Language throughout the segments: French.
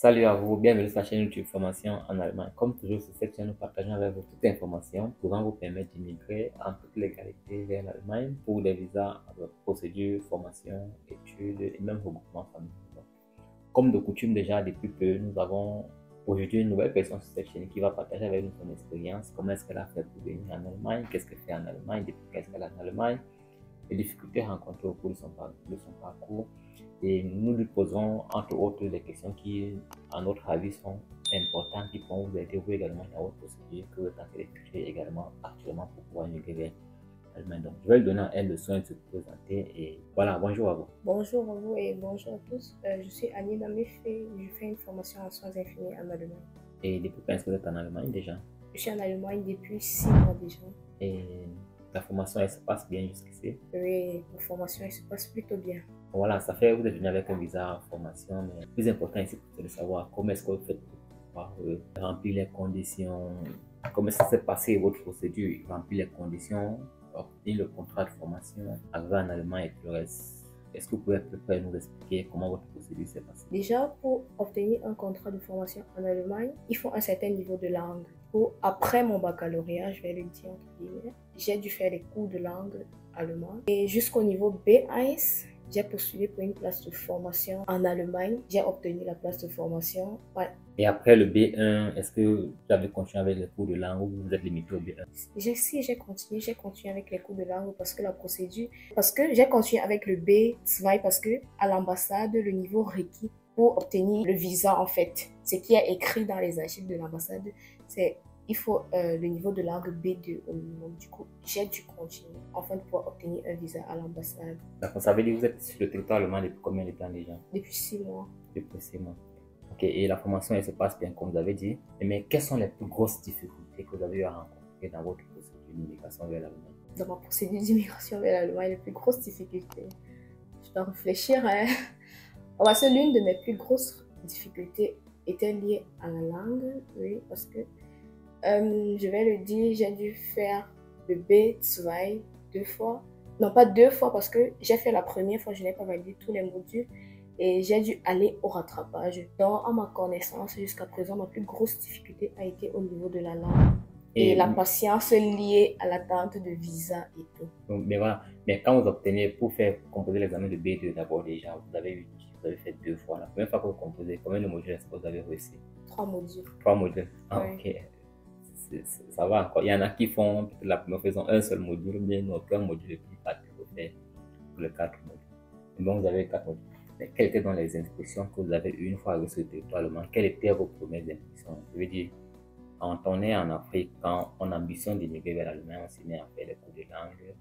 Salut à vous, bienvenue sur la chaîne YouTube Formation en Allemagne. Comme toujours sur cette chaîne, nous partageons avec vous toute information pouvant vous permettre d'immigrer en toute légalité vers l'Allemagne pour des visas, procédures, formations, études et même regroupements familiaux. Comme de coutume déjà depuis peu, nous avons aujourd'hui une nouvelle personne sur cette chaîne qui va partager avec nous son expérience, comment est-ce qu'elle a fait pour venir en Allemagne, qu'est-ce qu'elle fait en Allemagne, depuis qu'est-ce qu'elle est en Allemagne, les difficultés rencontrées au cours de son parcours. Et nous lui poserons entre autres des questions qui, à notre avis, sont importantes, qui pourront vous aider vous également dans votre procédure, que vous êtes en train d'effectuer également actuellement pour pouvoir migrer vers l'Allemagne. Donc, je vais lui donner à elle le soin de se présenter et voilà, bonjour à vous. Bonjour à vous et bonjour à tous. Je suis Annie Namifé, je fais une formation en soins infirmiers en Allemagne. Et depuis quand est-ce que vous êtes en Allemagne déjà? Je suis en Allemagne depuis 6 mois déjà. Et la formation, elle se passe bien jusqu'ici? Oui, la formation, elle se passe plutôt bien. Voilà, ça fait, vous êtes venu avec un visa formation, mais le plus important ici, c'est de savoir comment est-ce que vous faites pour pouvoir remplir les conditions, comment est-ce que s'est passé votre procédure, remplir les conditions, obtenir le contrat de formation, arriver en Allemagne et tout le reste. Est-ce que vous pouvez à peu près nous expliquer comment votre procédure s'est passée? Déjà, pour obtenir un contrat de formation en Allemagne, il faut un certain niveau de langue. Après mon baccalauréat, je vais le dire entre guillemets, j'ai dû faire des cours de langue allemande. Et jusqu'au niveau B1, j'ai postulé pour une place de formation en Allemagne. J'ai obtenu la place de formation. Ouais. Et après le B1, est-ce que vous avez continué avec les cours de langue ou vous êtes limité au B1? J'ai continué avec les cours de langue parce que la procédure, parce que j'ai continué avec le B2 parce que à l'ambassade, le niveau requis pour obtenir le visa en fait, ce qui est écrit dans les archives de l'ambassade, c'est il faut le niveau de langue B2 au minimum. Du coup, j'ai dû continuer afin de pouvoir obtenir un visa à l'ambassade. D'accord, ça veut dire que vous êtes sur le territoire allemand depuis combien de temps déjà? Depuis 6 mois. Depuis 6 mois. Ok, et la formation, elle se passe bien comme vous avez dit. Mais quelles sont les plus grosses difficultés que vous avez eu à rencontrer dans votre procédure d'immigration vers l'Allemagne? Dans ma procédure d'immigration vers l'Allemagne, les plus grosses difficultés, je dois réfléchir. Parce que l'une de mes plus grosses difficultés était liée à la langue, oui, parce que je vais le dire, j'ai dû faire le B2 2 fois. Non, pas 2 fois parce que j'ai fait la première fois, je n'ai pas validé tous les modules et j'ai dû aller au rattrapage. Donc, à ma connaissance, jusqu'à présent, ma plus grosse difficulté a été au niveau de la langue et la patience liée à l'attente de visa et tout. Donc, mais voilà, mais quand vous obtenez pour faire composer l'examen de B2 d'abord déjà, vous avez fait 2 fois. La première fois que vous composez, combien de modules est-ce que vous avez réussi? 3 modules. 3 modules. Ah, Ouais. ok. Ça va encore. Il y en a qui font peut-être la première fois un seul module, bien aucun module et puis pas pour faire pour les 4 modules. Et donc vous avez 4 modules. Mais quelles étaient dans les inscriptions que vous avez eues une fois arrivé sur le territoire allemand? Quelles étaient vos premières impressions? Je veux dire, quand on est en Afrique, quand on a ambition d'immigrer vers l'Allemagne, on s'y met à faire les cours de langue.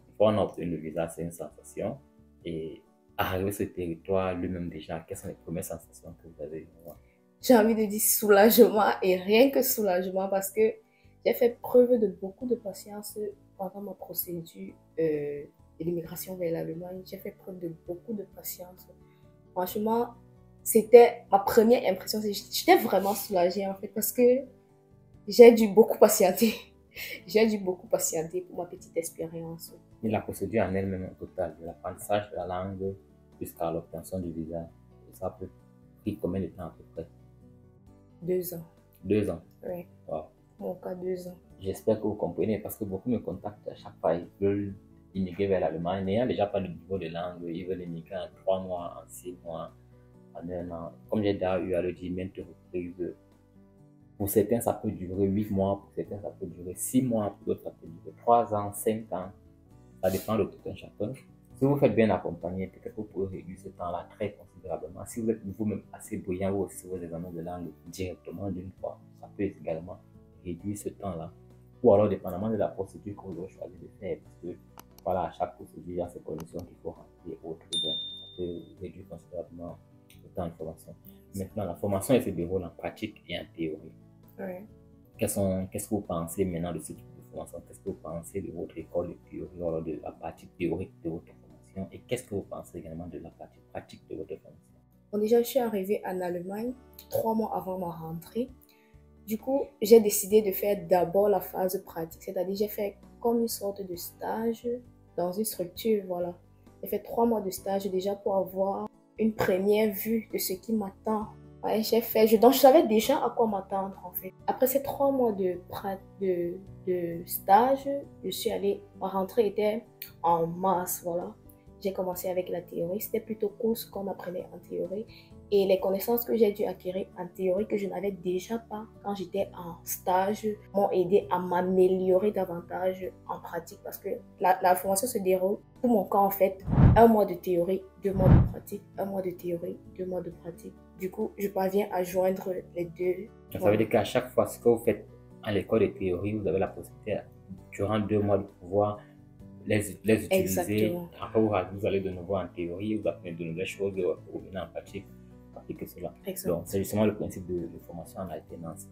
Une fois on a obtenu le visa, c'est une sensation. Et arriver sur le territoire lui-même déjà, quelles sont les premières sensations que vous avez eues? J'ai envie de dire soulagement et rien que soulagement parce que j'ai fait preuve de beaucoup de patience pendant ma procédure de l'immigration vers l'Allemagne. J'ai fait preuve de beaucoup de patience. Franchement, c'était ma première impression. J'étais vraiment soulagée en fait parce que j'ai dû beaucoup patienter. J'ai dû beaucoup patienter pour ma petite expérience. Et la procédure en elle-même au total, de l'apprentissage de la langue jusqu'à l'obtention du visa, ça peut prendre combien de temps à peu près? 2 ans. 2 ans? Oui. Wow. Mon cas, 2 ans. J'espère que vous comprenez parce que beaucoup me contactent à chaque fois. Ils veulent immigrer vers l'Allemagne, n'ayant déjà pas le niveau de langue. Ils veulent immigrer en 3 mois, en 6 mois, en 1 an. Comme j'ai déjà eu à le dire maintes reprises, pour certains ça peut durer 8 mois, pour certains ça peut durer 6 mois, pour d'autres ça peut durer 3 ans, 5 ans. Ça dépend de tout un chacun. Si vous faites bien accompagner, peut-être que vous pouvez réduire ce temps-là très considérablement. Si vous êtes vous-même assez brillant, vous aussi vos examens de langue directement d'une fois, ça peut également réduire ce temps-là. Ou alors, dépendamment de la procédure que vous avez choisi de faire, parce que voilà, à chaque procédure, il y a ces conditions qu'il faut remplir et autres. Donc, ça peut réduire considérablement le temps de formation. Maintenant, la formation, elle se déroule en pratique et en théorie. Oui. Qu'est-ce que vous pensez maintenant de ce type de formation? Qu'est-ce que vous pensez de votre école de théorie ou de la partie théorique de votre formation? Et qu'est-ce que vous pensez également de la partie pratique de votre formation? Bon, déjà, je suis arrivée en Allemagne 3 mois avant ma rentrée. Du coup, j'ai décidé de faire d'abord la phase pratique, c'est-à-dire j'ai fait comme une sorte de stage dans une structure, voilà. J'ai fait 3 mois de stage déjà pour avoir une première vue de ce qui m'attend Ouais, j'ai fait. Donc, je savais déjà à quoi m'attendre, en fait. Après ces 3 mois de stage, je suis allée. Ma rentrée était en mars, voilà. J'ai commencé avec la théorie. C'était plutôt cool ce qu'on apprenait en théorie. Et les connaissances que j'ai dû acquérir en théorie que je n'avais déjà pas quand j'étais en stage m'ont aidé à m'améliorer davantage en pratique parce que la formation se déroule, pour mon cas en fait, 1 mois de théorie, 2 mois de pratique, 1 mois de théorie, 2 mois de pratique. Du coup, je parviens à joindre les deux. Donc, ça veut dire qu'à chaque fois, ce que vous faites à l'école de théorie, vous avez la possibilité, durant 2 mois, de pouvoir les utiliser. Exactement. Après, vous allez de nouveau en théorie, vous apprenez de nouvelles choses, vous revenez en pratique, vous appliquez cela. Exactement. Donc, c'est justement le principe de formation en alternance.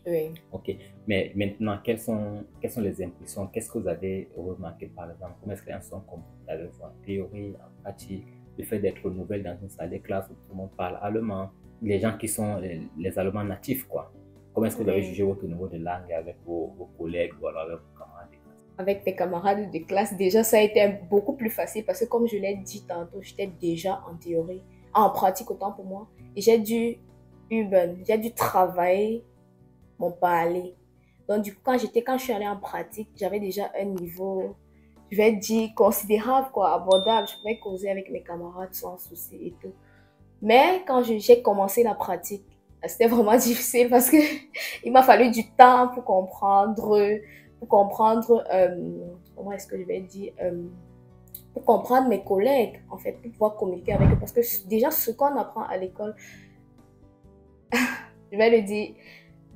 Oui. Ok, mais maintenant, quelles sont les impressions? Qu'est-ce que vous avez remarqué par exemple? Comment est-ce que les gens sont comportés avec vous en théorie, en pratique? Le fait d'être nouvelle dans une salle de classe où tout le monde parle allemand, les gens qui sont les Allemands natifs, quoi. Comment est-ce que vous avez jugé votre niveau de langue avec vos collègues ou alors avec vos camarades de classe? Avec mes camarades de classe, déjà, ça a été beaucoup plus facile parce que comme je l'ai dit tantôt, j'étais déjà en théorie, en pratique autant pour moi. Et j'ai dû travailler mon parler. Donc, du coup, quand je suis allée en pratique, j'avais déjà un niveau, je vais dire, considérable, quoi, abordable. Je pouvais causer avec mes camarades sans souci et tout. Mais quand j'ai commencé la pratique, c'était vraiment difficile parce que il m'a fallu du temps pour comprendre, comment est-ce que je vais dire, pour comprendre mes collègues, en fait, pour pouvoir communiquer avec eux. Parce que déjà, ce qu'on apprend à l'école, je vais le dire,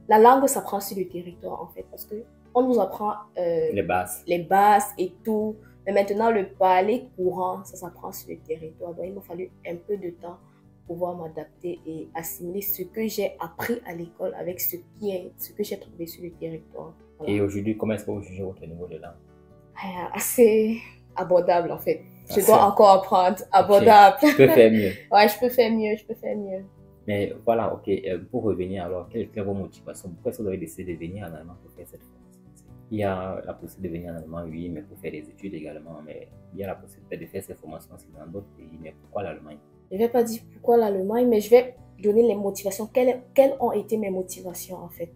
la langue s'apprend sur le territoire, en fait, parce que on nous apprend Les bases et tout. Mais maintenant, le parler courant, ça s'apprend sur le territoire. Donc, il m'a fallu un peu de temps pour pouvoir m'adapter et assimiler ce que j'ai appris à l'école avec ce que j'ai trouvé sur le territoire. Voilà. Et aujourd'hui, comment est-ce que vous jugez votre niveau de langue? Assez abordable, en fait. Je dois encore apprendre. Abordable. Okay. Je peux faire mieux. Ouais, je peux faire mieux. Mais voilà, ok. Pour revenir alors, quelles étaient vos motivations? Pourquoi est-ce que vous avez décidé de venir en Allemagne pour faire cette formation? Il y a la possibilité de venir en Allemagne, oui, mais pour faire des études également. Mais il y a la possibilité de faire cette formation aussi dans d'autres pays. Mais pourquoi l'Allemagne? Je ne vais pas dire pourquoi l'Allemagne, mais je vais donner les motivations. Quelles ont été mes motivations en fait?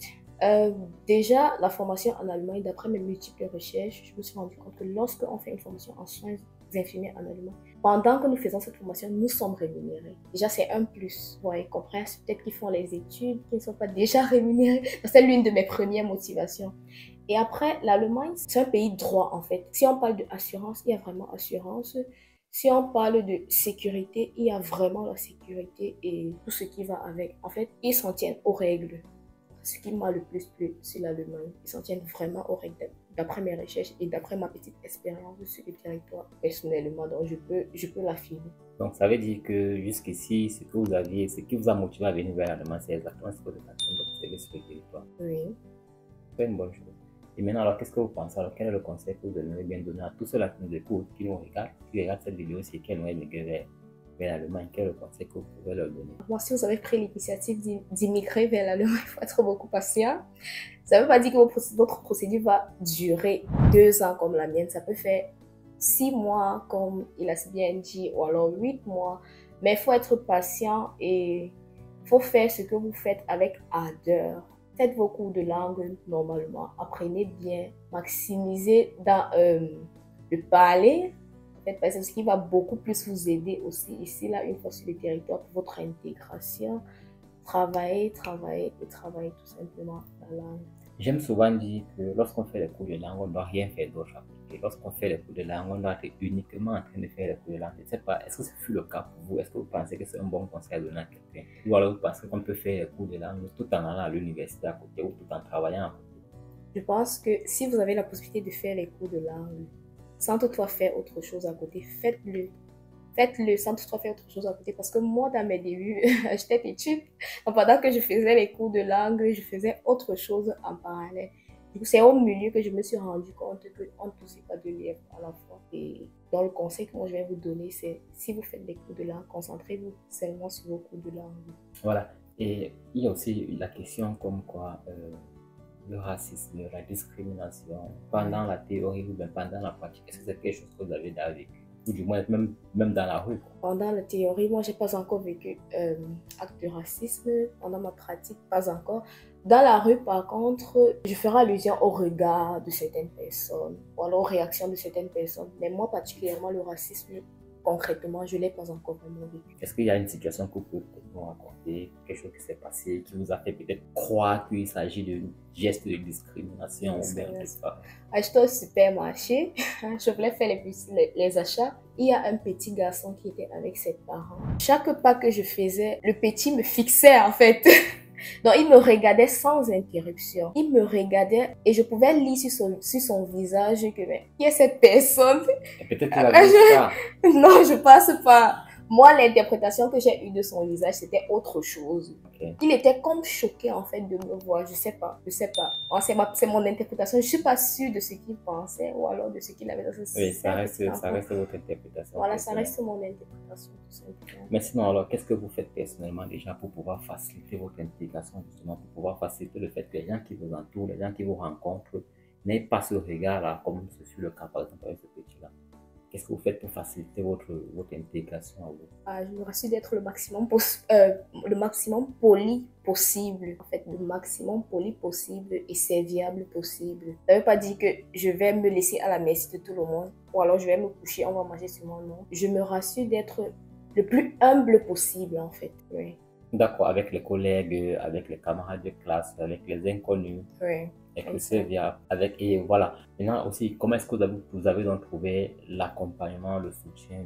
Déjà, la formation en Allemagne, d'après mes multiples recherches, je me suis rendu compte que lorsqu'on fait une formation en soins infirmiers en Allemagne, pendant que nous faisons cette formation, nous sommes rémunérés. Déjà, c'est un plus. Vous voyez, comprenez? Peut-être qu'ils font les études, qu'ils ne sont pas déjà rémunérés. C'est l'une de mes premières motivations. Et après, l'Allemagne, c'est un pays droit en fait. Si on parle d'assurance, il y a vraiment assurance. Si on parle de sécurité, il y a vraiment la sécurité et tout ce qui va avec. En fait, ils s'en tiennent aux règles. Ce qui m'a le plus plu, c'est l'Allemagne. Ils s'en tiennent vraiment aux règles d'après mes recherches et d'après ma petite expérience sur le territoire personnellement. Donc, je peux l'affirmer. Donc, ça veut dire que jusqu'ici, ce qui vous a motivé à venir vers l'Allemagne, c'est exactement ce que vous êtes en train d'observer sur le territoire. Oui. C'est une bonne chose. Et maintenant, alors, qu'est-ce que vous pensez? Alors, quel est le conseil que vous aimeriez bien donner à tous ceux-là qui nous écoutent, qui regardent cette vidéo, c'est qui aimeraient migrer vers l'Allemagne? Quel est le conseil que vous pouvez leur donner? Moi, si vous avez pris l'initiative d'immigrer vers l'Allemagne, il faut être beaucoup patient. Ça ne veut pas dire que votre procédure va durer 2 ans comme la mienne. Ça peut faire 6 mois, comme il a si bien dit, ou alors 8 mois. Mais il faut être patient et il faut faire ce que vous faites avec ardeur. Faites vos cours de langue normalement. Apprenez bien. Maximisez dans le parler. C'est ce qui va beaucoup plus vous aider aussi ici, là, une fois sur le territoire, pour votre intégration. Travailler tout simplement la langue. J'aime souvent dire que lorsqu'on fait les cours de langue, on ne doit rien faire d'autre à côté. Lorsqu'on fait les cours de langue, on doit être uniquement en train de faire les cours de langue. Je ne sais pas, est-ce que ce fut le cas pour vous? Est-ce que vous pensez que c'est un bon conseil à donner à quelqu'un? Ou alors vous pensez qu'on peut faire les cours de langue tout en allant à l'université à côté ou tout en travaillant à côté? Je pense que si vous avez la possibilité de faire les cours de langue, sans toutefois faire autre chose à côté, faites-le. Faites-le sans toutefois faire autre chose à côté. Parce que moi, dans mes débuts, j'étais petite. Pendant que je faisais les cours de langue, je faisais autre chose en parallèle. Du coup, c'est au milieu que je me suis rendu compte qu'on ne poussait pas de lièvre à la fois. Et dans le conseil que moi je vais vous donner, c'est si vous faites des cours de langue, concentrez-vous seulement sur vos cours de langue. Voilà. Et il y a aussi la question comme quoi le racisme, la discrimination pendant la théorie ou bien pendant la pratique. Est-ce que c'est quelque chose que vous avez déjà vécu? ou du moins même dans la rue, quoi. Pendant la théorie, moi, j'ai pas encore vécu acte de racisme. Pendant ma pratique, pas encore. Dans la rue, par contre, je ferai allusion au regard de certaines personnes, ou alors aux réactions de certaines personnes. Mais moi, particulièrement, le racisme, concrètement, je ne l'ai pas encore vraiment vécu. Est-ce qu'il y a une situation que vous pouvez peut-être nous raconter, quelque chose qui s'est passé, qui vous a fait peut-être croire qu'il s'agit d'un geste de discrimination ou bien tout ça? J'étais au supermarché, je voulais faire les achats. Il y a un petit garçon qui était avec ses parents. Chaque pas que je faisais, le petit me fixait en fait. Donc, il me regardait sans interruption. Il me regardait et je pouvais lire sur son visage que, mais, qui est cette personne? Et peut-être qu'il a vu ça. Non, je pense pas. Moi, l'interprétation que j'ai eue de son visage, c'était autre chose. Okay. Il était comme choqué, en fait, de me voir. Je sais pas. C'est mon interprétation. Je suis pas sûre de ce qu'il pensait ou alors de ce qu'il avait dans ce Oui, ça reste votre interprétation. Voilà, ça reste mon interprétation, tout simplement. Mais sinon, alors, qu'est-ce que vous faites personnellement déjà pour pouvoir faciliter votre intégration, justement, pour pouvoir faciliter le fait que les gens qui vous entourent, les gens qui vous rencontrent, n'aient pas ce regard-là, comme ce fut le cas, par exemple, avec ce petit-là? Qu'est-ce que vous faites pour faciliter votre intégration à vous? Je me rassure d'être le maximum poli possible. En fait, le maximum poli possible et serviable possible. Ça ne veut pas dire que je vais me laisser à la merci de tout le monde. Ou alors je vais me coucher, on va manger sur mon nom. Je me rassure d'être le plus humble possible, en fait. Oui. D'accord, avec les collègues, avec les camarades de classe, avec les inconnus. Oui. Avec le serviable, et voilà. Maintenant aussi, comment est-ce que vous avez donc trouvé l'accompagnement, le soutien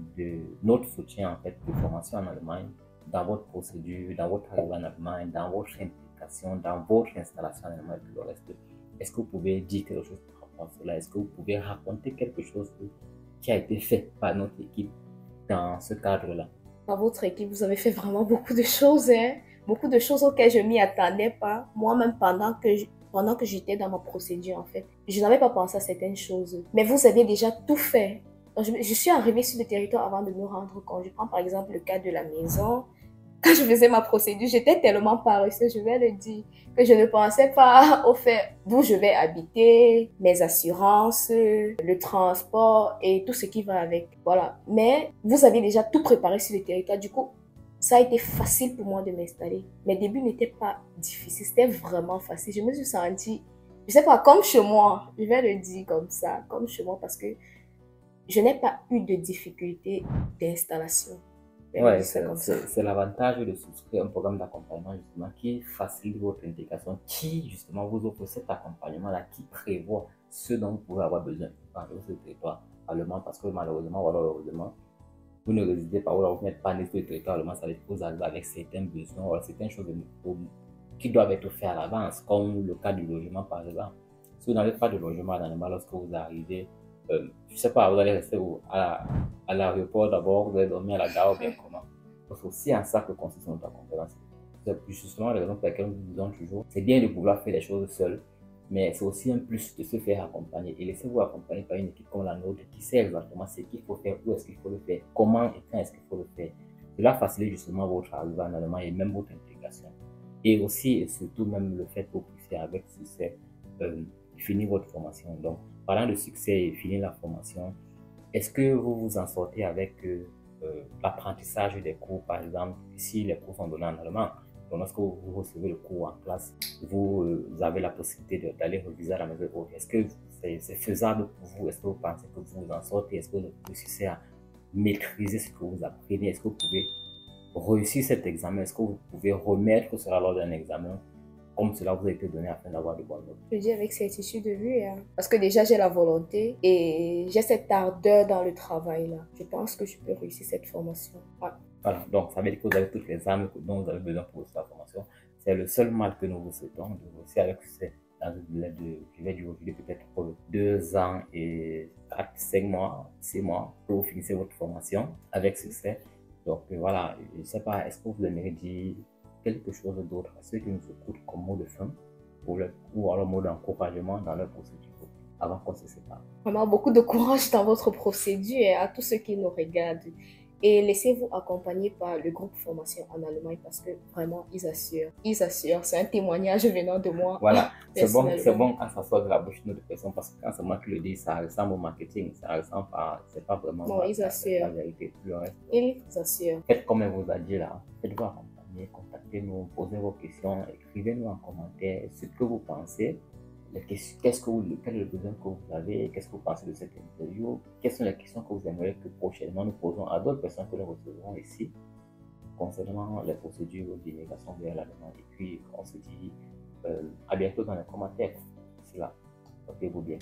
notre soutien en fait de formation en Allemagne, dans votre procédure, dans votre arrivée en Allemagne, dans votre implication, dans votre installation en Allemagne et tout le reste? Est-ce que vous pouvez dire quelque chose par rapport à cela? Est-ce que vous pouvez raconter quelque chose qui a été fait par notre équipe dans ce cadre-là? Par votre équipe, vous avez fait vraiment beaucoup de choses, hein? Beaucoup de choses auxquelles je ne m'y attendais pas. Moi-même, pendant que j'étais dans ma procédure, en fait, je n'avais pas pensé à certaines choses. Mais vous avez déjà tout fait. Donc, je suis arrivée sur le territoire avant de me rendre compte. Je prends par exemple le cas de la maison. Quand je faisais ma procédure, j'étais tellement paresseuse, je vais le dire, que je ne pensais pas au fait d'où je vais habiter, mes assurances, le transport et tout ce qui va avec. Voilà. Mais vous avez déjà tout préparé sur le territoire. Du coup, ça a été facile pour moi de m'installer. Mes débuts n'étaient pas difficiles, c'était vraiment facile. Je me suis sentie, je sais pas, comme chez moi. Je vais le dire comme ça, comme chez moi, parce que je n'ai pas eu de difficulté d'installation. Ouais, c'est l'avantage de souscrire un programme d'accompagnement justement qui facilite votre intégration, qui justement vous offre cet accompagnement-là, qui prévoit ce dont vous pouvez avoir besoin dans votre territoire allemand, parce que malheureusement ou alors heureusement, vous ne résidez pas ou alors vous n'êtes pas né sur le territoire allemand, ça veut dire que vous arrivez avec certains besoins ou certaines choses qui doivent être faites à l'avance, comme le cas du logement par exemple. Si vous n'avez pas de logement à Danemark lorsque vous arrivez, je sais pas, vous allez rester à l'aéroport d'abord, vous allez dormir à la gare ou bien comment. C'est aussi en ça que consiste notre accompagnement. C'est justement la raison pour laquelle nous disons toujours, c'est bien de pouvoir faire les choses seul, mais c'est aussi un plus de se faire accompagner. Et laissez-vous accompagner par une équipe comme la nôtre qui sait exactement ce qu'il faut faire, où est-ce qu'il faut le faire, comment et quand est-ce qu'il faut le faire. Cela facilite justement votre arrivée en Allemagne et même votre intégration. Et aussi et surtout même le fait que vous puissiez avec succès finir votre formation. Donc, parlant de succès et finir la formation, est-ce que vous vous en sortez avec l'apprentissage des cours, par exemple, si les cours sont donnés en allemand? Donc, lorsque vous recevez le cours en classe, vous avez la possibilité d'aller réviser à la maison. Est-ce que c'est faisable pour vous? Est-ce que vous pensez que vous vous en sortez? Est-ce que vous réussissez à maîtriser ce que vous apprenez? Est-ce que vous pouvez réussir cet examen? Est-ce que vous pouvez remettre cela lors d'un examen comme cela vous a été donné afin d'avoir de bonnes notes? Je dis avec certitude de lui, hein. Parce que déjà j'ai la volonté et j'ai cette ardeur dans le travail là. Je pense que je peux réussir cette formation. Ouais. Voilà, donc ça veut dire que vous avez toutes les armes dont vous avez besoin pour réussir la formation. C'est le seul mal que nous vous souhaitons, de réussir avec succès dans un délai de, je vais dire aujourd'hui peut-être 2 ans et 4, 5 mois, 6 mois pour vous finir votre formation avec succès. Donc voilà, je ne sais pas, est-ce que vous aimeriez dire quelque chose d'autre à ceux qui nous écoutent comme mot de fin ou alors mot d'encouragement dans leur procédure avant qu'on se sépare? Vraiment beaucoup de courage dans votre procédure et à tous ceux qui nous regardent. Et laissez-vous accompagner par le groupe formation en Allemagne parce que vraiment, ils assurent. Ils assurent. C'est un témoignage venant de moi. Voilà, c'est Personnellement. bon quand ça sort de la bouche d'une autre personne parce que quand c'est moi qui le dis, ça ressemble au marketing, ça ressemble pas, c'est pas vraiment Non, ils la assurent. vérité. Le reste, Ils assurent. faites comme elle vous a dit là, faites-vous accompagner, contactez-nous, posez vos questions, écrivez-nous en commentaire ce que vous pensez, quel est le besoin que vous avez, qu'est-ce que vous pensez de cette interview, quelles sont les questions que vous aimeriez que prochainement nous posons à d'autres personnes que nous recevrons ici concernant les procédures d'immigration vers l'Allemagne. Et puis, on se dit à bientôt dans les commentaires. C'est là. Portez-vous bien.